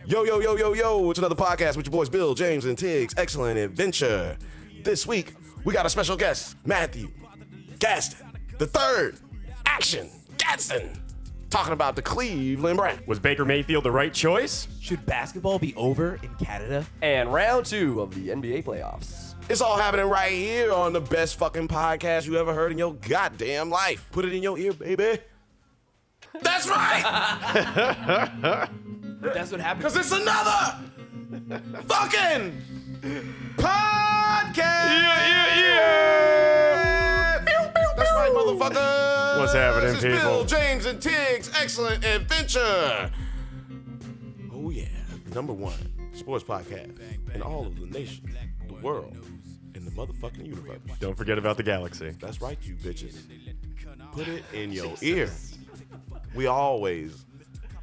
Yo, it's another podcast with your boys Bill, James, and Tig's Excellent Adventure. This week, we got a special guest, Matthew Gaston III. Action, Gaston. Talking about the Cleveland Browns. Was Baker Mayfield the right choice? Should basketball be over in Canada? And round 2 of the NBA playoffs. It's all happening right here on the best fucking podcast you ever heard in your goddamn life. Put it in your ear, baby. That's right! That's what happens. Because it's another fucking podcast! Yeah. That's right, motherfucker! What's happening, this is people? Bill, James, and Tig's Excellent Adventure. Oh, yeah. #1 sports podcast in all of the nation, the world, and the motherfucking universe. Don't forget about the galaxy. That's right, you bitches. Put it in your ear. We always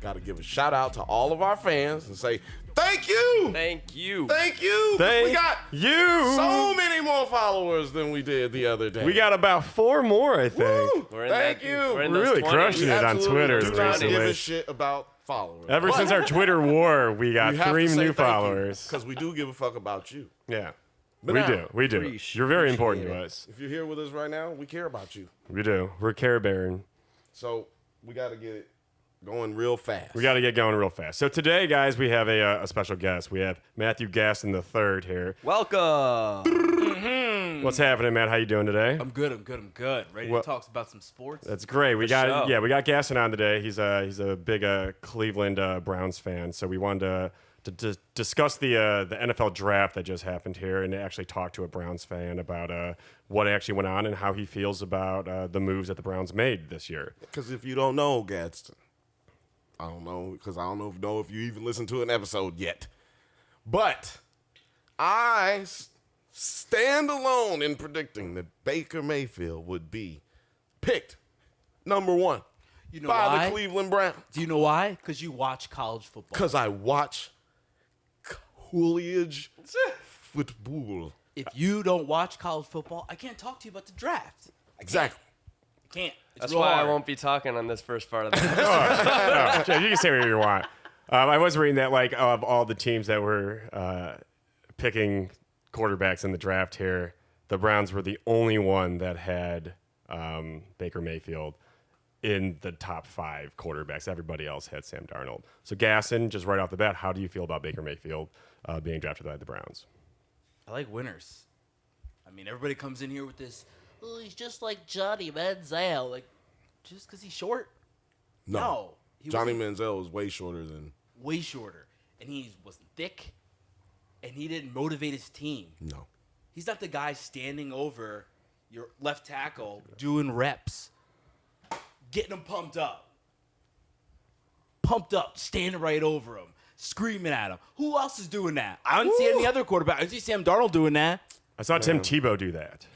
got to give a shout out to all of our fans and say, thank you! Thank you. Thank you! Thank we got you! so many more followers than we did the other day. We got about 4 more, I think. Woo! Thank you. We're in We're those really 20s. crushing it on Absolutely Twitter do not give a recently. shit about followers. Ever since our Twitter war, we got 3 new followers. Because we do give a fuck about you. Yeah. But We now, do. You're very important to us. if you're here with us right now, we care about you. We do. We're Care Bearing. So we got to get it going real fast. We got to get going real fast. So today, guys, we have a special guest. We have Matthew Gaston III here. Welcome. What's happening, Matt? How you doing today? I'm good. Ready Well- to talk about some sports? That's great. We For got sure. we got Gaston on today. He's a big Cleveland Browns fan. So we wanted to discuss the NFL draft that just happened here and actually talk to a Browns fan about what actually went on and how he feels about the moves that the Browns made this year. Because if you don't know, Gaston, I don't know, because I don't know if you even listened to an episode yet. But I stand alone in predicting that Baker Mayfield would be picked #1 You know by why? the Cleveland Browns. Do you know why? Because you watch college football. Because I watch Coolidge football. If you don't watch college football, I can't talk to you about the draft. Exactly. I can't. It's That's real why I hard. won't be talking on this first part of the No, you can say whatever you want. I was reading that of all the teams that were picking quarterbacks in the draft here, the Browns were the only one that had Baker Mayfield in the top 5 quarterbacks. Everybody else had Sam Darnold. So Gaston, just right off the bat, how do you feel about Baker Mayfield being drafted by the Browns? I like winners. I mean, everybody comes in here with this, oh, he's just like Johnny Manziel. Like, just because he's short? No. He Johnny wasn't- Manziel is way shorter than. way shorter. And he wasn't thick. And he didn't motivate his team. No. He's not the guy standing over your left tackle doing reps, getting him pumped up. Standing right over him, screaming at him. Who else is doing that? I don't see any other quarterback. I see Sam Darnold doing that. I saw Tim Tebow do that.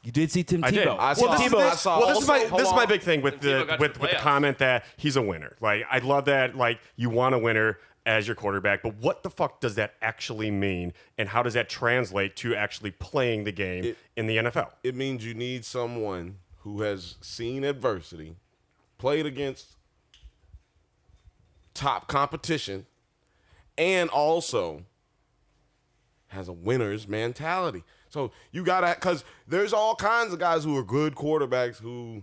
You did see Tim I did. Tebow. I saw- this is I saw this is my also- this is my hold big thing with Tim Tebow the got with to the playoffs. comment that he's a winner. Like, I love that. Like, you want a winner as your quarterback, but what the fuck does that actually mean, and how does that translate to actually playing the game in the NFL? It means you need someone who has seen adversity, played against top competition, and also has a winner's mentality. So you gotta, because there's all kinds of guys who are good quarterbacks who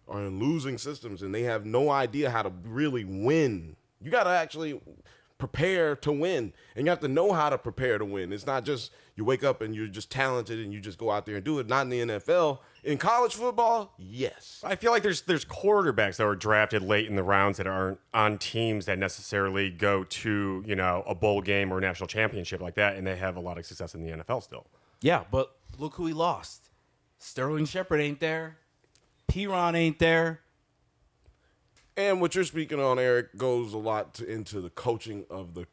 are in losing systems and they have no idea how to really win. You gotta actually prepare to win, and you have to know how to prepare to win. It's not just you wake up and you're just talented and you just go out there and do it. Not in the NFL. In college football, yes. I feel like there's quarterbacks that were drafted late in the rounds that aren't on teams that necessarily go to, you know, a bowl game or a national championship like that, and they have a lot of success in the NFL still. Yeah, but look who he lost. Sterling Shepard ain't there. Piron ain't there. And what you're speaking on, Eric, goes a lot into the coaching of the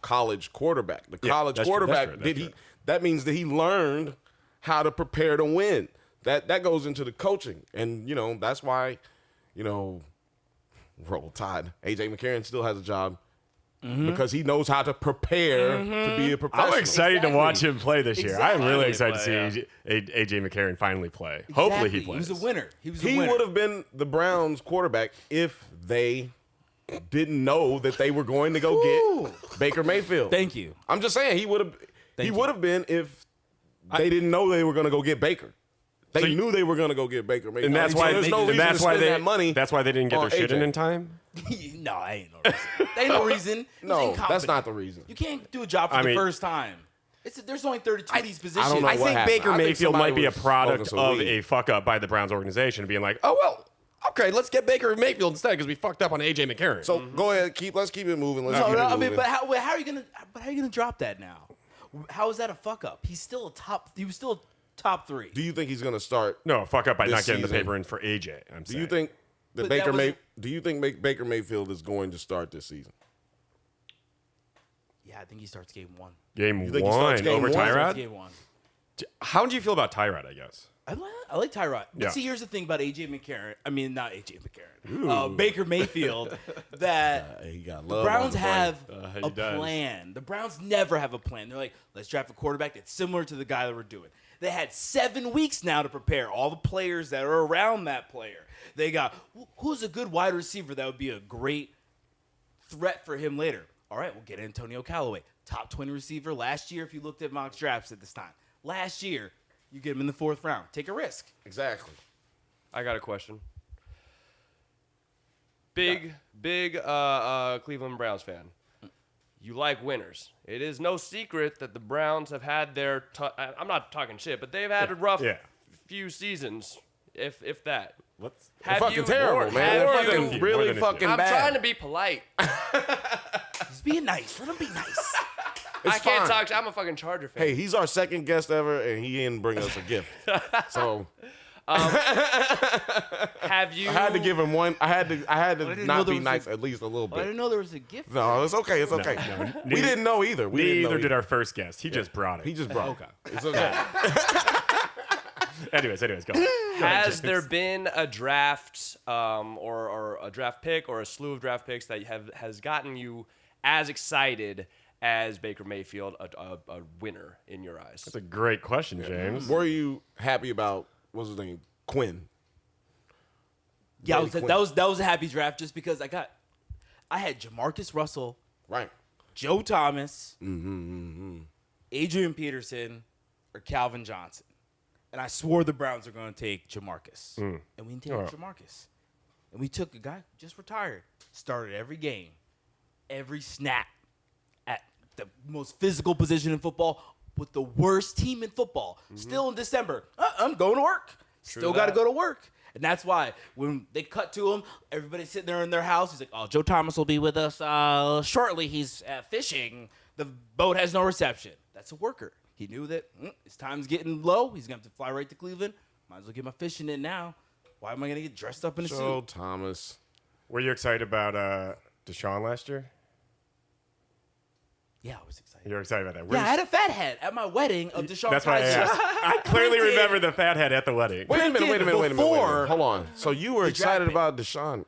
college quarterback. The college that's true, quarterback, that's true. that means that he learned how to prepare to win. That goes into the coaching. And, you know, that's why, you know, Roll Tide. A.J. McCarron still has a job because he knows how to prepare to be a professional. I'm excited to Exactly. watch him play this year. I'm really Exactly. excited to see A.J. McCarron finally play. Hopefully he Exactly. plays. He was a winner. He was a He winner. would have been the Browns quarterback if they didn't know that they were going to go get Baker Mayfield. Thank you. I'm just saying he would have been if they didn't know they were going to go get Baker. They knew they were going to go get Baker Mayfield. And that's So why there's no reason to spend that money. That's why they didn't get on their shit AJ. in time. No, I ain't no reason. Ain't no reason. He's No, incompetent. that's not the reason. You can't do a job for I the mean- first time. There's only 32 of these positions. don't know I what think happened. Baker I think Mayfield somebody might be a was product smoking some of weed. a fuck up by the Browns organization, being like, oh well, okay, let's get Baker Mayfield instead because we fucked up on AJ McCarron. So go ahead, let's keep it moving. Let's keep it I moving. mean, but how are you gonna drop that now? How is that a fuck up? He was still a top 3. Do you think he's going to start? no, fuck up by This not getting the season. paper in for AJ. I'm Do saying. you think that But that was- Do you think Baker Mayfield is going to start this season? Yeah, I think he starts game 1. Game think he starts one game over one? Tyrod? Game 1. How do you feel about Tyrod? I guess. I like Tyrod. But Yeah. see, here's the thing about AJ McCarron. I mean, not AJ McCarron. Baker Mayfield. That He got the love. Browns on the brain. have he a does. plan. The Browns never have a plan. They're like, let's draft a quarterback that's similar to the guy that we're doing. They had 7 weeks now to prepare all the players that are around that player. They got who's a good wide receiver that would be a great threat for him later. All right, we'll get Antonio Callaway, top 20 receiver last year. If you looked at mock drafts at this time, last year you get him in the 4th round. Take a risk. Exactly. I got a question. Big Cleveland Browns fan. You like winners. It is no secret that the Browns have had their. I'm not talking shit, but they've had a rough few seasons, if that. Let's. They're fucking terrible, man. have They're you- fucking More really than a few. fucking I'm bad. trying to be polite. He's being nice. Let him be nice. It's I can't fine. talk. I'm a fucking Charger fan. Hey, he's our second guest ever, and he didn't bring us a gift. So have you? I had to give him one. I had to didn't know not there be was nice a- at least a little I didn't bit. know there was a gift. No, it's okay. It's okay. We didn't know either. We didn't know Neither did either. our first guest. He just brought it. He just brought. Okay. It. It's okay. Anyways, go. Has there been a draft or a draft pick or a slew of draft picks that has gotten you as excited as Baker Mayfield, a winner in your eyes? That's a great question, James. Were you happy about what's his name? Quinn. Yeah, Brady Quinn. that was a happy draft just because I had Jamarcus Russell, Right. Joe Thomas, Adrian Peterson, or Calvin Johnson. And I swore the Browns were going to take Jamarcus. And we didn't take Jamarcus. And we took a guy who just retired, started every game, every snap at the most physical position in football with the worst team in football. Still in December, I'm going to work. Still got to that. go to work. And that's why when they cut to him, everybody's sitting there in their house. He's like, oh, Joe Thomas will be with us shortly. He's fishing. The boat has no reception. That's a worker. He knew that his time's getting low. He's going to have to fly right to Cleveland. Might as well get my fishing in now. Why am I going to get dressed up in a Joe suit? Thomas. Were you excited about Deshaun last year? Yeah, I was excited. You were excited about that. Yeah, I had a fat head at my wedding of Deshaun That's why I Kaiser. asked. I clearly printed remember the fat head at the wedding. Wait a minute. before Hold on. So you were the excited draft pick. about Deshaun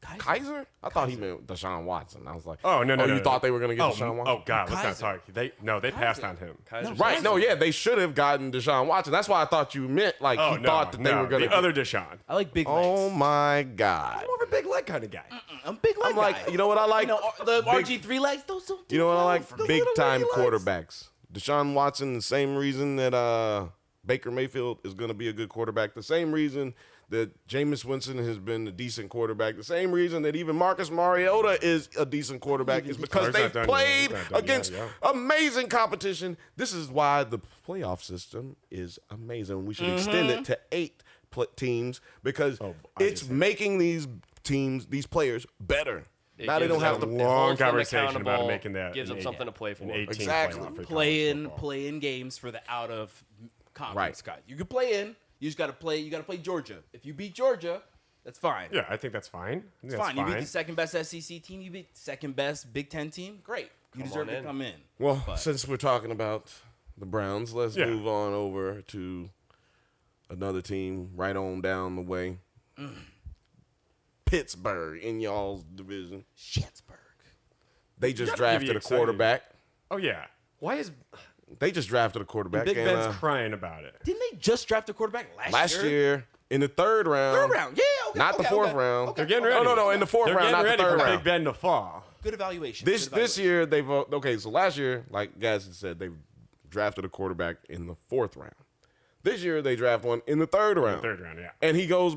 Kaiser? Kaiser? I thought he meant Deshaun Watson. I was like, Oh no! you no. thought they were going to get Oh, Deshaun Watson? oh God! Let's Kaiser. not talk. They passed on him. Kaiser's Right. No, yeah, they should have gotten Deshaun Watson. That's why I thought you meant like Oh he no! thought that they no, were going the to. other Deshaun. I like big legs. Oh my God. I'm more of a big leg kind of guy. I'm a big leg I'm like, guy. you know what I like? You know, the Big- RG3 legs, those don't do You know what I well like? for me. Big time Little legs. quarterbacks. Deshaun Watson, the same reason that Baker Mayfield is going to be a good quarterback. The same reason that Jameis Winston has been a decent quarterback. The same reason that even Marcus Mariota is a decent quarterback is because He's not they've done yet. played He's not done yet, against yeah. amazing competition. This is why the playoff system is amazing. We should extend it to 8 teams because it's obviously. making these teams, these players better. Now they gives don't have them- to it Long holds them conversation about accountable, making that. gives them an something to play for. An 18 Exactly. playoff for Play college football. in games for the out of conference Right. Scott. You can play in. You just got to play. You got to play Georgia. If you beat Georgia, that's fine. Yeah, I think that's fine. It's fine. You beat the second best SEC team. You beat the second best Big Ten team. Great. You deserve on to in. come in. Well, But- since we're talking about the Browns, let's Yeah. move on over to another team right on down the way. Pittsburgh in y'all's division. Schittsburg. They just gotta give you drafted a excited. quarterback. Oh yeah. Why is They just drafted a quarterback. Big and, Ben's crying about it? Didn't they just draft a quarterback last last year, In the third round. Third round, yeah, okay. Not the fourth round. They're getting ready. No, in the fourth They're round, not getting the ready third for round. Big Ben to fall. Good evaluation. This year so last year, like Gaston said, they drafted a quarterback in the fourth round. This year they draft one in the third round. Yeah. And he goes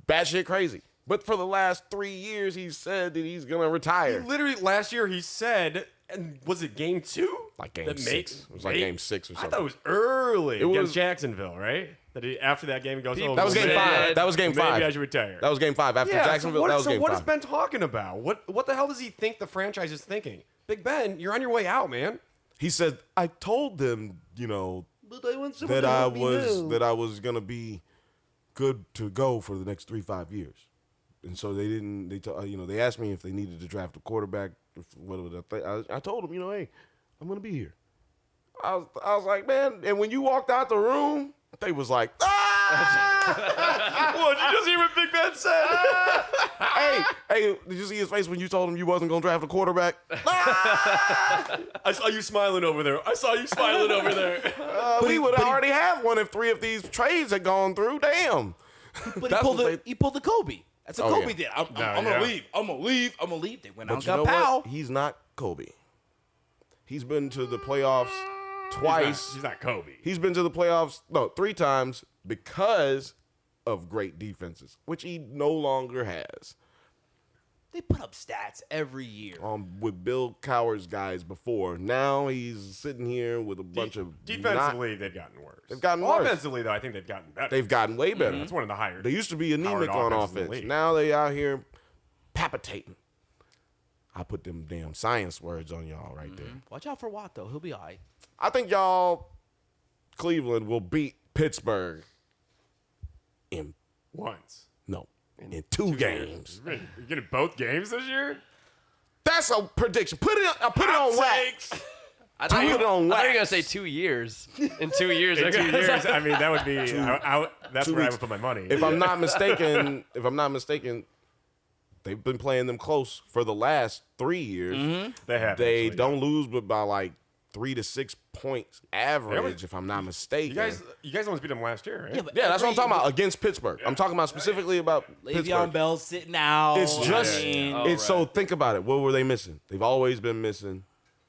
batshit crazy. But for the last 3 years, he said that he's gonna retire. He literally last year he said, and was it game 2? Like game 6. It was like game 6 or something. I thought it was early It was- against Jacksonville, right? That after that game he goes, oh, That was game maybe- 5. That was game 5. Maybe I should retire. That was game 5 after Jacksonville. That was game 5. What is Ben talking about? What the hell does he think the franchise is thinking? Big Ben, you're on your way out, man. He said, "I told them, But I want someone that to I help me now. was gonna be good to go for the next 3-5 years." And so they didn't. They asked me if they needed to draft a quarterback. I told them, hey, I'm gonna be here. I was like, man. And when you walked out the room, they was like, ah! What, did you just hear what Big Ben said? hey, did you see his face when you told him you wasn't gonna draft a quarterback? Ah! I saw you smiling over there. We would already have one if 3 of these trades had gone through. Damn. But That's he pulled the Kobe. That's what Kobe yeah. did. I'm Yeah. gonna leave. They went out and But you know got Powell. what? He's not Kobe. He's been to the playoffs twice. He's not Kobe. He's been to the playoffs, 3 times because of great defenses, which he no longer has. They put up stats every year. With Bill Cowher's guys before. Now he's sitting here with a bunch of defensively, they've gotten worse. They've gotten worse. Offensively, though, I think they've gotten better. They've gotten way better. That's one of the higher. They used to be anemic powered on offenses in the offense. league. Now they out here palpitating. I put them damn science words on y'all right there. Watch out for Watt though. He'll be all right. I think Cleveland will beat Pittsburgh in Once. in 2 games. You're getting both games this year? That's a prediction. Put it on wax. I thought Put you it on were going to wax. say 2 years. In 2 years. In 2 years, I mean, that would be. That's 2 where I weeks. would put my money. If I'm not mistaken, they've been playing them close for the last 3 years. They have. They actually. don't lose but by like 3 to 6 points average, was- if I'm not mistaken. You guys almost beat them last year, right? but Yeah, that's what I'm every- talking about against Pittsburgh. I'm talking about specifically about Le'Veon Pittsburgh. Bell sitting out. It's just, I mean, so think about it. What were they missing? They've always been missing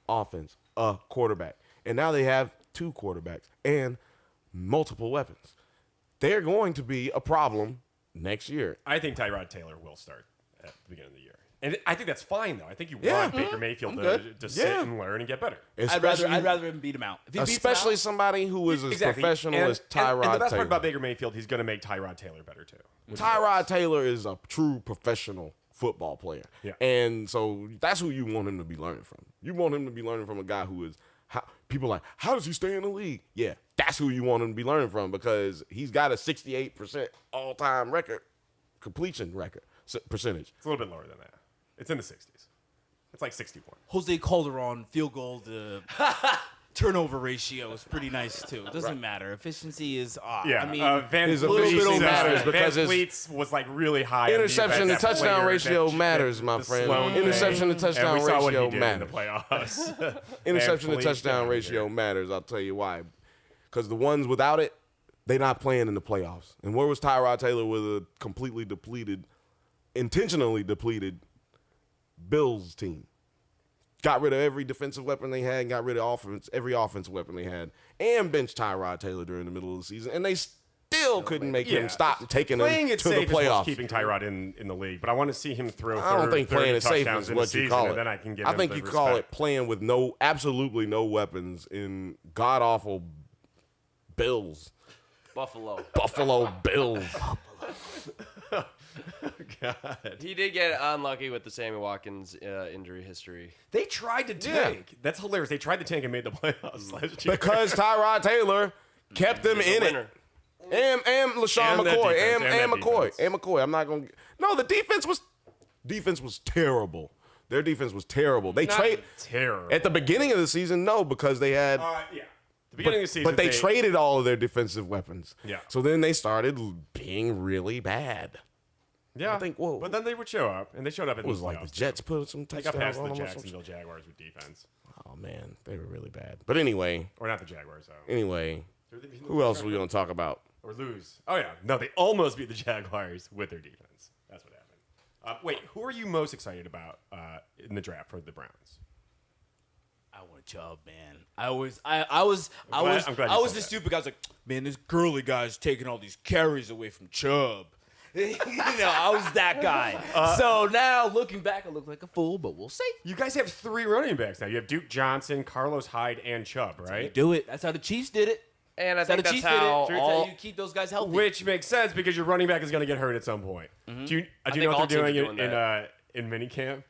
offense, a quarterback. And now they have 2 quarterbacks and multiple weapons. They're going to be a problem next year. I think Tyrod Taylor will start at the beginning of the year. And I think that's fine, though. I think you Yeah. want Baker Mayfield I'm to good. sit Yeah. and learn and get better. I'd rather him beat him out. If he beats him Especially out, somebody who is as Exactly. professional as Tyrod and the best Taylor. part about Baker Mayfield, he's going to make Tyrod Taylor better, too. Tyrod Taylor is a true professional football player. Yeah. And so that's who you want him to be learning from. You want him to be learning from a guy who is, people are like, how does he stay in the league? Yeah, that's who you want him to be learning from because he's got a 68% all-time completion percentage. It's a little bit lower than that. It's in the 60s. It's like 61. Jose Calderon field goal to turnover ratio is pretty nice too. It doesn't matter. Efficiency is off. Yeah, I mean, Van his Vliet's, efficiency matters because Van his Vliet's was like really high. on interception to defense. touchdown That ratio player, matters, my the friend. Sloan thing. Interception to touchdown And we saw what ratio he did matters. in the playoffs. Interception to Van Vliet, touchdown yeah, ratio yeah. matters. I'll tell you why. Because the ones without it, they're not playing in the playoffs. And where was Tyrod Taylor with a completely depleted, intentionally depleted Bills team? Got rid of every defensive weapon they had, and got rid of every offensive weapon they had, and benched Tyrod Taylor during the middle of the season, and they still couldn't make him stop taking Playing them it to the safe is what's playoffs. keeping Tyrod in the league, but I want to see him throw. I don't think playing it safe touchdowns is in the what you season, call and it. then I can give I him think the you call it respect. playing with absolutely no weapons in god awful Bills. Buffalo. Buffalo Bills. God. He did get unlucky with the Sammy Watkins injury history. They tried to tank. That's hilarious. They tried to tank and made the playoffs last year. Because Tyrod Taylor kept them in it. Winner. And LaShawn And that McCoy. defense, And and that McCoy. defense. And McCoy. I'm not going to. No, the defense was terrible. Their defense was terrible. They Not trade terrible. at the beginning of the season, no, because they had. Yeah. The beginning of the season, But they traded all of their defensive weapons. Yeah. So then they started being really bad. Yeah. I think, whoa. But then they would show up, and they showed up in It was the like the playoffs, Jets too. put some They got touchdowns past on the them. or some Jacksonville Jaguars with defense. Oh man, they were really bad. But anyway, Or not the Jaguars, though. who else are we gonna talk about? Or lose. Oh, yeah. No, they almost beat the Jaguars with their defense. That's what happened. Wait, who are you most excited about in the draft for the Browns? I want Chubb, man. I was I'm glad you the said that. stupid guy. I was like, man, this girly guy's taking all these carries away from Chubb. I was that guy. So now looking back, I look like a fool, but we'll see. You guys have 3 running backs now. You have Duke Johnson, Carlos Hyde, and Chubb, right? Do it. That's how the Chiefs did it. And I That's how think the that's Chiefs did it. how That's how you keep those guys healthy. Which makes sense because your running back is going to get hurt at some point. Mm-hmm. Do you think know all what they're teams doing are doing in minicamp?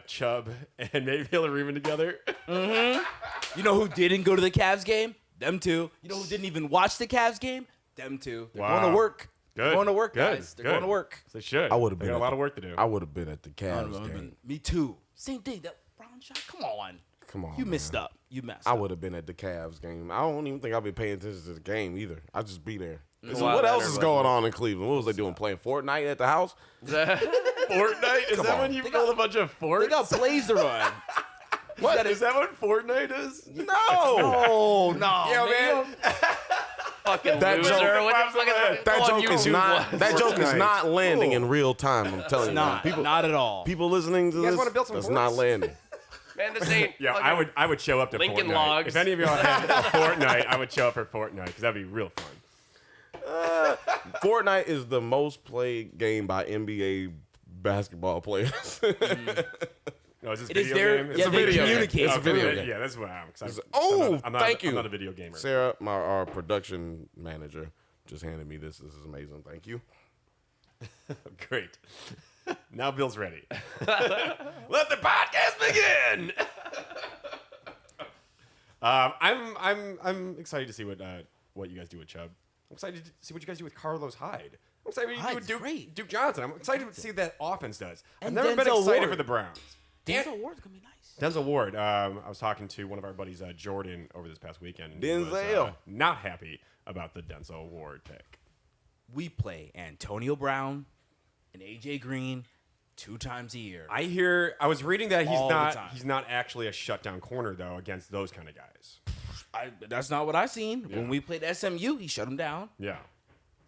Chubb and Mayfield are even together. You know who didn't go to the Cavs game? Them two. You know who didn't even watch the Cavs game? Them two. They're going to work. Good. They're going to work, Good. guys. They're Good. going to work. They should. I would have They been got a at lot the- of work to do. I would have been at the Cavs game. Me too. Same thing. That Brown shot. Come on. Come on, You man. messed up. You messed I up. would have been at the Cavs game. I don't even think I'd be paying attention to the game either. I'd just be there. So Wow, what that else is everybody going knows. on in Cleveland? What was they doing? Playing Fortnite at the house? Fortnite? Is that on. when you build a bunch of forts? They got plays to run. What? Is that what Fortnite is? No. Oh, no. Yeah, man. fucking That loser. joke- What the fuck is That on joke is YouTube not. was. That joke is Fortnite. not landing in real time. I'm telling you. Not. People, Not at all. people listening to You guys this, wanna build some that's forts? not landing. Man, this ain't. Yeah, fucking- I would show up to Lincoln Fortnite. Logs. If any of y'all had Fortnite, I would show up for Fortnite because that'd be real fun. Fortnite is the most played game by NBA basketball players. No, is this It is video their- game? yeah, It's a they video game. communicate. It's a video Okay, game. Yeah, that's what I'm excited. Oh, I'm not, thank you. I'm not a video gamer. Sarah, our production manager, just handed me this. This is amazing. Thank you. Great. Now Bill's ready. Let the podcast begin. I'm excited to see what you guys do with Chubb. I'm excited to see what you guys do with Carlos Hyde. I'm excited what you do Hyde's with great. Duke Johnson. I'm excited to see what that offense does. I've And never been Denzel excited Ward. for the Browns. Denzel Ward's going to be nice. Denzel Ward. I was talking to one of our buddies, Jordan, over this past weekend. And he was, Denzel. not happy about the Denzel Ward pick. We play Antonio Brown and AJ Green 2 times a year. I was reading that All the time. he's not actually a shutdown corner though against those kind of guys. That's not what I seen. Yeah. When we played SMU, he shut him down. Yeah.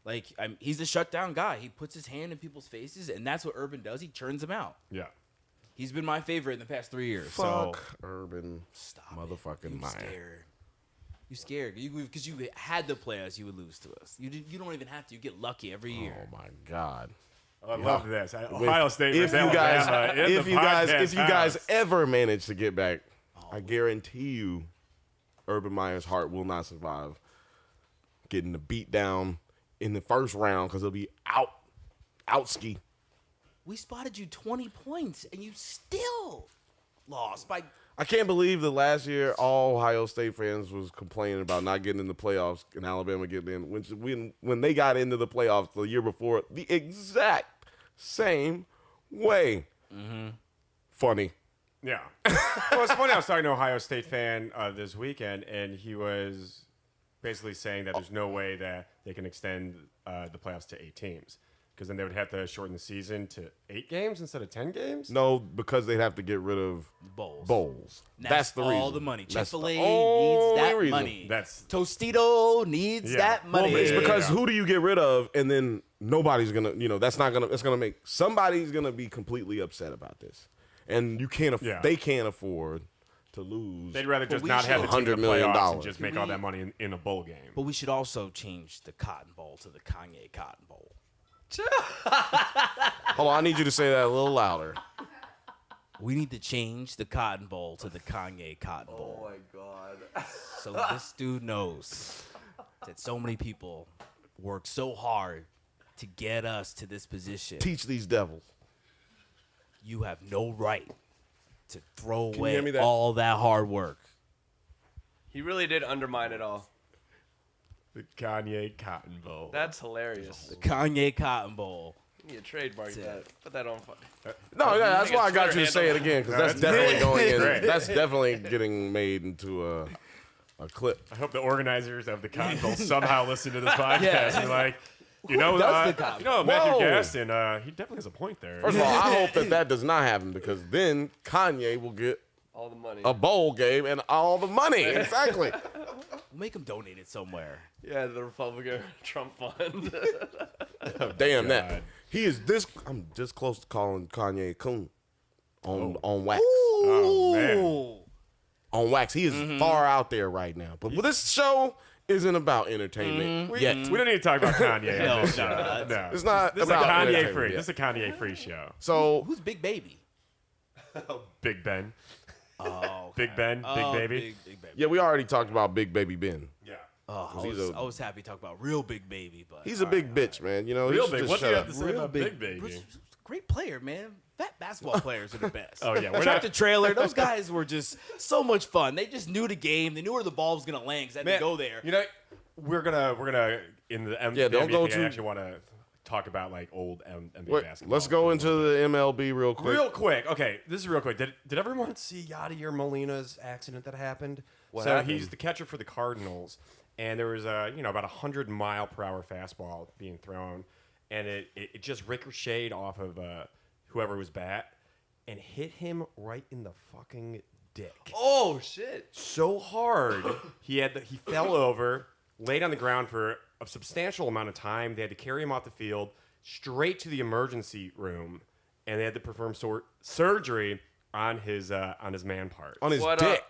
Like, he's a shutdown guy. He puts his hand in people's faces, and that's what Urban does. He churns them out. Yeah. He's been my favorite in the past 3 years. Fuck So Urban stop motherfucking You Meyer. scared. You scared because you had to play us. You would lose to us. You don't even have to. You get lucky every year. Oh my God. I love this. With- Ohio State. If versus you guys, Alabama in if the you guys, podcast if you guys house. ever manage to get back, I guarantee you, Urban Meyer's heart will not survive getting the beat down in the first round because he'll be out ski. We spotted you 20 points, and you still lost by. I can't believe that last year all Ohio State fans was complaining about not getting in the playoffs and Alabama getting in. When they got into the playoffs the year before, the exact same way. Funny. Yeah. Well, it's funny. I was talking to an Ohio State fan this weekend, and he was basically saying that there's no way that they can extend the playoffs to 8 teams because then they would have to shorten the season to 8 games instead of 10 games. No, because they'd have to get rid of Bowls. That's the reason. all the money. That's the Chick-fil-A only needs that reason. money. That's Tostito needs Yeah. that money. It's Yeah. because who do you get rid of, and then nobody's gonna, that's gonna make somebody's gonna be completely upset about this, and you can't, Yeah. they can't afford to lose. they'd rather just we not have the should- team in the $100 million. playoffs and just Can make all we- that money in a bowl game. But we should also change the Cotton Bowl to the Kanye Cotton Bowl. Hold on, I need you to say that a little louder. We need to change the Cotton Bowl to the Kanye Cotton Bowl. Oh my god. So this dude knows that so many people work so hard to get us to this position. Teach these devils. You have no right to throw you away hear me that- all that hard work. He really did undermine it all. The Kanye Cotton Bowl. That's hilarious. The Kanye Cotton Bowl. You need to trademark that. Put that on. No, yeah, that's Make a why I got you Twitter to say it handle. again because No, that's that's definitely going in. Great. That's definitely getting made into a clip. I hope the organizers of the Cotton Bowl somehow listen to this podcast Yeah. and like, does the Cotton Matthew Whoa. Gaston, he definitely has a point there. First of all, I hope that does not happen because then Kanye will get All the money. a bowl game and all the money. Exactly. We'll make him donate it somewhere. Yeah, the Republican Trump fund. Damn that. He is this. I'm this close to calling Kanye coon on wax. Oh, man. On wax, he is far out there right now. But this show isn't about entertainment yet. We don't need to talk about Kanye. No, on this no, show. that's- No. It's not This is a about Kanye entertainment free. yet. This is a Kanye free show. So Who's Big Baby? Big Ben. Oh, Big Ben. Big Baby. Big Baby. yeah, we already talked about Big Baby Ben. Yeah. Oh, he's I was happy to talk about real Big Baby, but He's a big bitch, man. You know, he Real should big. just What do you shut have up. to say Real about big. Big Baby? Great player, man. Fat basketball players are the best. Oh, yeah, we're Tractor not- trailer. Those guys were just so much fun. They just knew the game. They knew where the ball was gonna land because they had to go there. You know, we're gonna in the Yeah, don't NBA go thing, too- I actually want to talk about like old NBA Wait, basketball. let's go into the MLB real quick. real quick. Okay, this is real quick. Did everyone See Yadier Molina's accident that happened? What so happened? he's the catcher for the Cardinals, and there was about 100-mile-per-hour fastball being thrown, and it just ricocheted off of whoever was bat and hit him right in the fucking dick. Oh shit! So hard he fell over, laid on the ground for a substantial amount of time. They had to carry him off the field straight to the emergency room, and they had to perform surgery on his man part. On his What, dick.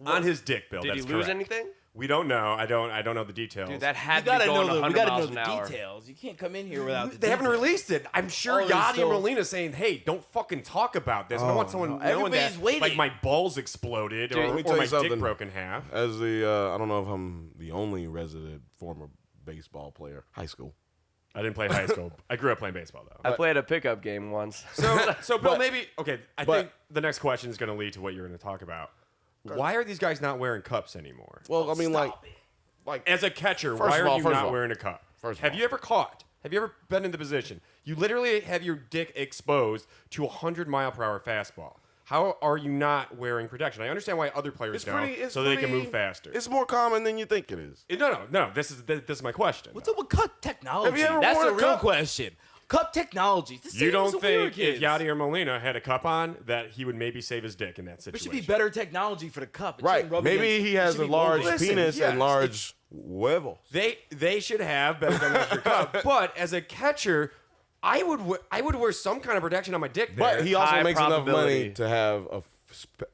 On his dick, Bill. Did he that's lose correct. anything? We don't know. I don't know the details. Dude, that You had to be gotta going know the, 100 we gotta know miles an the hour. details. You can't come in here without the They haven't details. released it. I'm sure Oh, there's Yadier still- Molina's saying, "Hey, don't fucking talk about this. I don't want someone knowing Everybody's that waiting. like my balls exploded let me or tell my you something. dick broke in half." As the I don't know if I'm the only resident former baseball player, high school. I didn't play high school. I grew up playing baseball though. I played a pickup game once. So Bill, But- maybe okay. I but- think the next question is going to lead to what you're going to talk about. Why are these guys not wearing cups anymore? Well, I mean, Stop it. like As a catcher, First why of are all- you first of not all- wearing a cup? first of Have all- you ever caught? Have you ever been in the position? You literally have your dick exposed to a 100-mile-per-hour fastball. How are you not wearing protection? I understand why other players don't, so they can move faster. It's more common than you think it is. No. This is my question. What's up with cup technology? Have you ever That's worn a a real cup? question. Cup technology. This You seems don't so think weird, if kids. Yadier Molina had a cup on that he would maybe save his dick in that There situation? should be better technology for the cup. It Right. shouldn't rub Maybe against- he it has should a be large local. Listen, penis yes, and large huevos. They should have better than your cup. But as a catcher, I would wear some kind of protection on my dick there. But he also High makes enough probability. money to have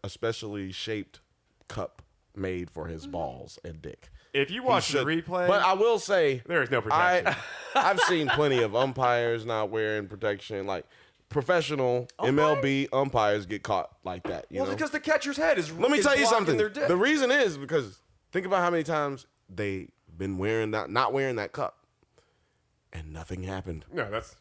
a specially shaped cup made for his balls and dick. if you watch the Should- replay, But I will say, there is no protection. I've seen plenty of umpires not wearing protection. Like professional MLB umpires get caught like that. You well, know? because the catcher's head is. Let me is tell you blocking something. Their dick. The reason is because think about how many times they been wearing that, not wearing that cup, and nothing happened. no, that's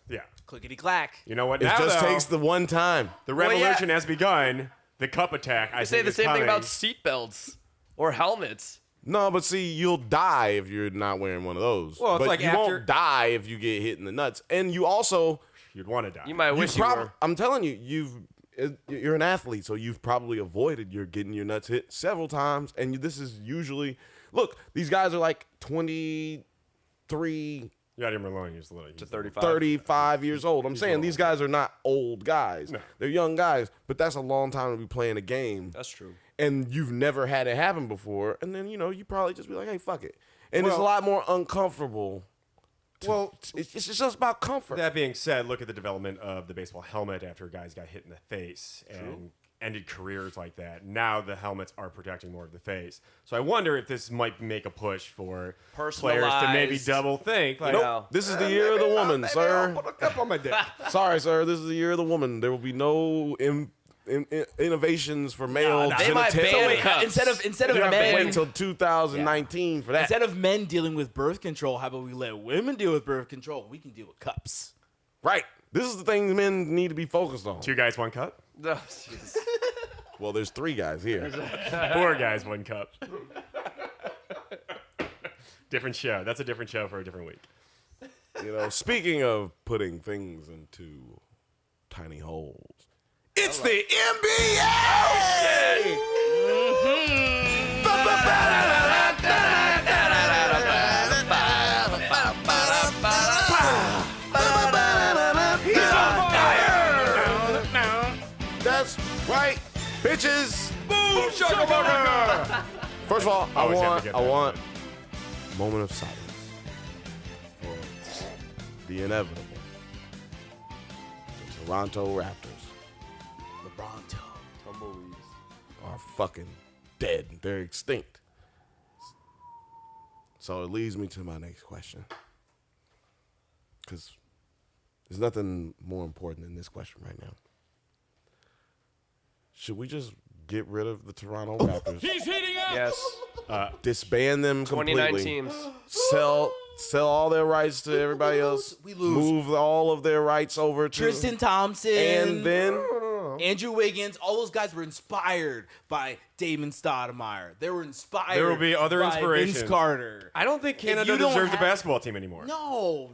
Clickety clack. You know what? It now, just though, takes the one time. the Well, yeah. revolution has begun. The cup attack. I I say think the is same thing coming. about seatbelts or helmets. No, but see, you'll die if you're not wearing one of those. Well, it's but like you after- won't die if you get hit in the nuts, and you also. You'd want to die. You might wish you were. I'm telling you, you're an athlete, so you've probably avoided getting your nuts hit several times. And this is usually, look, these guys are like 23, Yadier Molina is literally To 35. 35 years old. I'm saying these guys are not old guys. No. They're young guys, but that's a long time to be playing a game. That's true. And you've never had it happen before. And then, you probably just be like, hey, fuck it. And it's a Well- lot more uncomfortable. Well, It's just about comfort. that being said, look at the development of the baseball helmet after guys got hit in the face and ended careers like that. Now the helmets are protecting more of the face. So I wonder if this might make a push for players to maybe Personalized. double think. Like, Nope. No. This is the year of the woman, maybe sir. I'll put a cup on my dick. Sorry, sir. This is the year of the woman. There will be no innovations for male They might ban genitalia. cups. Instead of You have to wait men, until 2019 for that. instead of men dealing with birth control, how about we let women deal with birth control? We can deal with cups. Right. This is the thing men need to be focused on. 2 guys, 1 cup. Oh, jeez. Well, there's 3 guys here. 4 guys, 1 cup. Different show. That's a different show for a different week. Speaking of putting things into tiny holes, it's the NBA. That's right, bitches. Boom shakalaka! First of all, Always have to get I that want one. a moment of silence for the inevitable. The Toronto Raptors LeBronto. are fucking dead. They're extinct. So it leads me to my next question. Because there's nothing more important than this question right now. Should we just get rid of the Toronto Raptors? Yes. Disband them 29 completely. teams. Sell all their rights to everybody else. We lose. Move all of their rights over to Tristan Thompson. And then Andrew Wiggins. All those guys were inspired by Damon Stoudemire. They were inspired. There will be other by inspirations. Vince Carter. I don't think If Canada you don't deserves a have- basketball team anymore. No.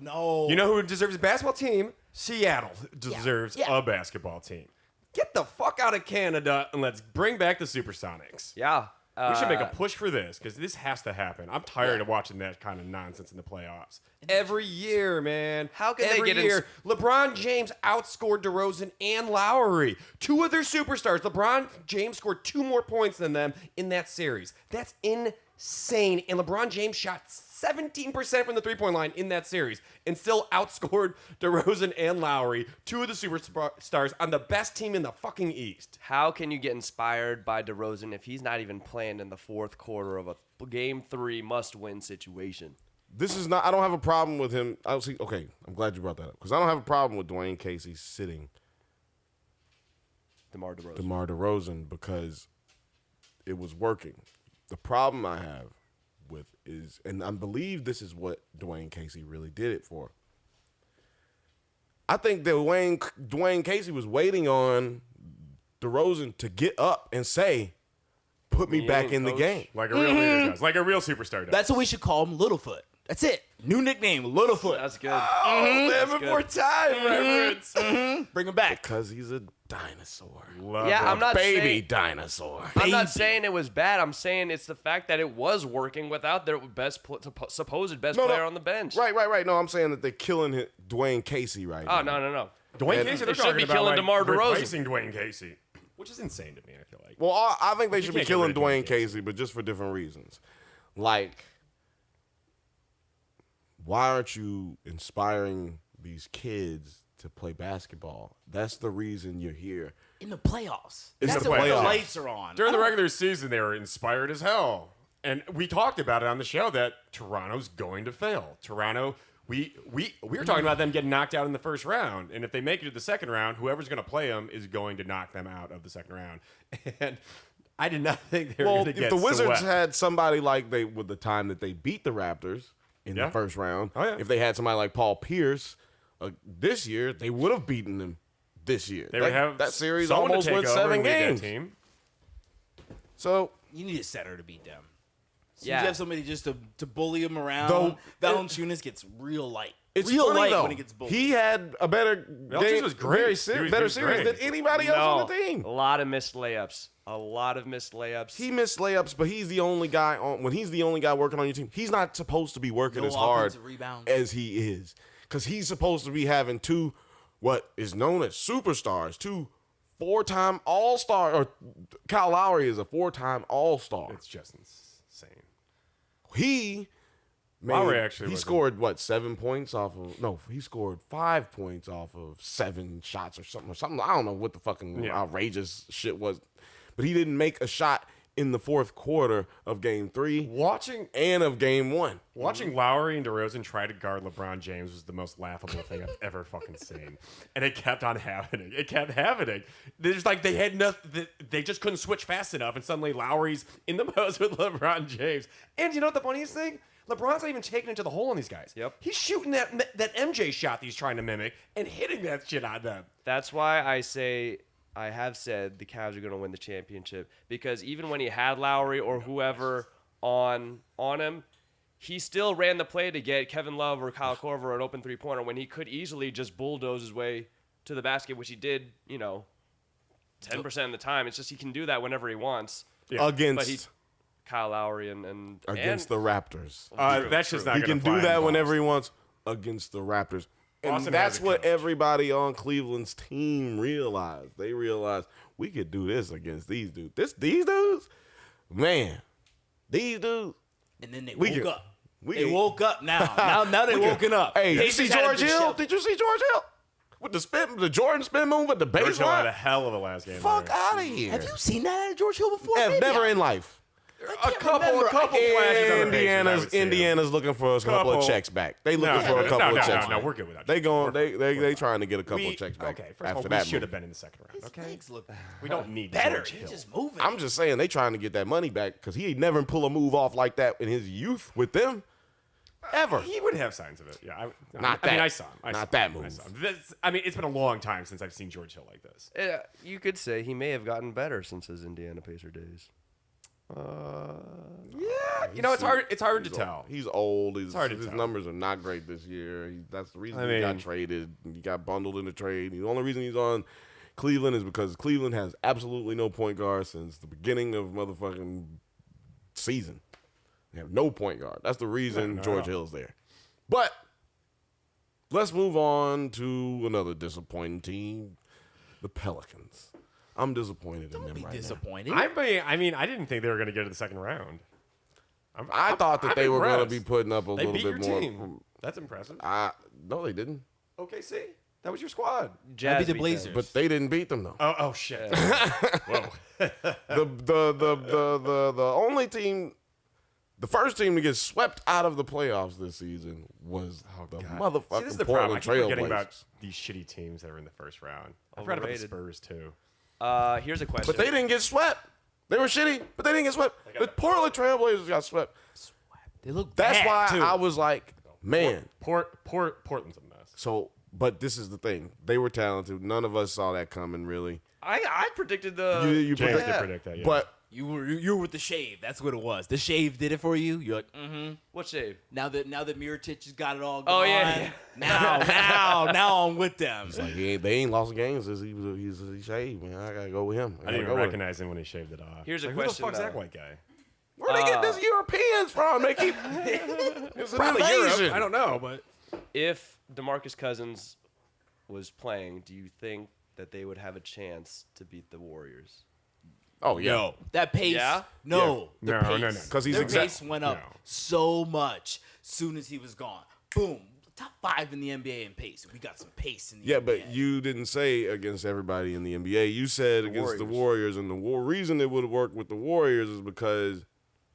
You know who deserves a basketball team? Seattle deserves Yeah. a basketball team. Get the fuck out of Canada and let's bring back the Supersonics. Yeah. We should make a push for this because this has to happen. I'm tired of watching that kind of nonsense in the playoffs. Every year, man. How can they Every get year, LeBron James outscored DeRozan and Lowry, two of their superstars. LeBron James scored 2 more points than them in that series. That's insane. And LeBron James shot 17% from the three-point line in that series and still outscored DeRozan and Lowry, two of the superstars on the best team in the fucking East. How can you get inspired by DeRozan if he's not even playing in the fourth quarter of a Game 3 must-win situation? this is not. I don't have a problem with him. I don't see. Okay, I'm glad you brought that up because I don't have a problem with Dwayne Casey sitting DeMar DeRozan. DeMar DeRozan because it was working. The problem I have with is, and I believe this is what Dwayne Casey really did it for. I think that Dwayne Casey was waiting on DeRozan to get up and say, "Put me back in the game." Like a real leader does. Like a real superstar does. That's what we should call him, Littlefoot. That's it. New nickname, Littlefoot. That's good. More time reference. Bring him back. Because he's a dinosaur. Love Yeah, that. I'm not Baby saying dinosaur. I'm not saying it was bad. I'm saying it's the fact that it was working without their supposed best player on the bench. Right. No, I'm saying that they're killing Dwayne Casey right now. Oh no. Dwayne And Casey, they they're should talking be about killing like DeMar DeRozan. replacing Dwayne Casey, which is insane to me, I feel like. Well, I think they should be can't get killing rid of Dwayne Dwayne Casey, but just for different reasons. Like, why aren't you inspiring these kids to play basketball? That's the reason you're here. In the playoffs. It's That's the when the playoffs. lights are on. During the regular season, they were inspired as hell. And we talked about it on the show that Toronto's going to fail. Toronto, we were talking about them getting knocked out in the first round. And if they make it to the second round, whoever's going to play them is going to knock them out of the second round. And I did not think they were Well, going to if get the Wizards swept. had somebody like they with the time that they beat the Raptors in Yeah. the first round, Oh, yeah. if they had somebody like Paul Pierce this year, they would have beaten them this year. They would have that series someone to almost take went over 7 and lead that games. team. So You need a setter to beat them. So Yeah. you have somebody just to bully him around. Though- Valanciunas gets real light. it's real funny light though. when he gets bullied. He had a better game, was great. better He was series great. than anybody else on the team. A lot of missed layups. A lot of missed layups. He missed layups, but he's the only guy when he's the only guy working on your team. He's not supposed to be working No as hard offensive rebounds. as he is, because he's supposed to be having two, what is known as superstars, two 4-time All-Star. Or Kyle Lowry is a 4-time All-Star. It's just insane. He Lowry actually he wasn't- scored what 7 points off of he scored 5 points off of 7 shots or something. I don't know what the fucking outrageous shit was, but he didn't make a shot in the fourth quarter of Game 3 Watching and of Game 1. Lowry and DeRozan try to guard LeBron James was the most laughable thing I've ever fucking seen. And it kept on happening. It kept happening. There's like they had nothing. They just couldn't switch fast enough, and suddenly Lowry's in the post with LeBron James. And you know what the funniest thing? LeBron's not even taking it to the hole on these guys. Yep. He's shooting that MJ shot that he's trying to mimic and hitting that shit on them. That's why I have said the Cavs are going to win the championship, because even when he had Lowry or whoever on him, he still ran the play to get Kevin Love or Kyle Korver an open three-pointer when he could easily just bulldoze his way to the basket, which he did, 10% of the time. It's just he can do that whenever he wants. Yeah. Against Kyle Lowry and the Raptors. That's just not He gonna can fly do in that Boston. whenever he wants against the Raptors. And Boston that's has a what coach. everybody on Cleveland's team realized. They realized we could do this against these dudes. These dudes, man, These dudes. And then they We woke can- up. we They can- woke up now. Now they woken up. Hey, you Pacers see had a George big Hill? show. Did you see George Hill? With the Jordan spin move with the George Hill had a baseline? hell of a last game. Fuck there. out of here. Have you seen that at George Hill before? Have Maybe never I- in life. A couple flashes on the Pacers, I would say. Indiana's looking for a couple of Couple. checks back. They looking for a couple of checks. No, back. we're good with that. They going. They trying to get a couple We- of checks back. Okay, first after of all, that we should move. have been in the second round. His Okay, legs look we don't need better. George He's Hill. just moving. I'm just saying they trying to get that money back because he never pull a move off like that in his youth with them, ever. He would have signs of it. Yeah, Not I mean, that. I saw him. I Not saw him. that I move. saw him. I mean, it's been a long time since I've seen George Hill like this. You could say he may have gotten better since his Indiana Pacer days. Yeah, you know, it's hard. It's hard to tell. He's old. hard to His tell. numbers are not great this year. That's the reason I he got mean- traded. He got bundled in the trade. The only reason he's on Cleveland is because Cleveland has absolutely no point guard since the beginning of motherfucking season. They have no point guard. That's the reason No, George no. Hill's there. But let's move on to another disappointing team, the Pelicans. I'm disappointed in them Be right now. disappointed. I mean, I didn't think they were going to get to the second round. I thought that I'm they were going to impressed. be putting up a They little beat bit your more. team. That's impressive. No, they didn't. Okay, see, that was your squad. That'd be the beat Blazers. them. But they didn't beat them though. Oh shit. Whoa. The only team, the first team to get swept out of the playoffs this season was the See, this motherfucking is the problem. I Portland keep forgetting Trailblazers. about these shitty teams that are in the first round. I forgot about the Overrated. Spurs too. Here's a question. But they didn't get swept. They were shitty, but they didn't get swept. The Portland Trailblazers got swept. They look That's bad, why too. I was like, man. Portland's a mess. So, but this is the thing. They were talented. None of us saw that coming, really. I predicted the. You James predict- did predict that. Yeah. But You were with the shave. That's what it was. The shave did it for you. You're like, What shave? Now that Mirotic has got it all Oh, going. yeah. Now I'm with them. like, they ain't lost games since he shaved, man. I gotta go with him. I didn't even recognize him when he shaved it off. Here's a Like, question, Who the fuck's that though. white guy? Where they get this Europeans from? They keep it's an Probably invasion. Europe. I don't know, but If DeMarcus Cousins was playing, do you think that they would have a chance to beat the Warriors? Oh yeah, No, that pace. Yeah? No, the No, pace. no, no. 'Cause he's their exact- pace went up No. so much soon as he was gone. Boom, top 5 in the NBA in pace. We got some pace in the yeah. NBA. But you didn't say against everybody in the NBA. You said against the Warriors, and the reason it would work with the Warriors is because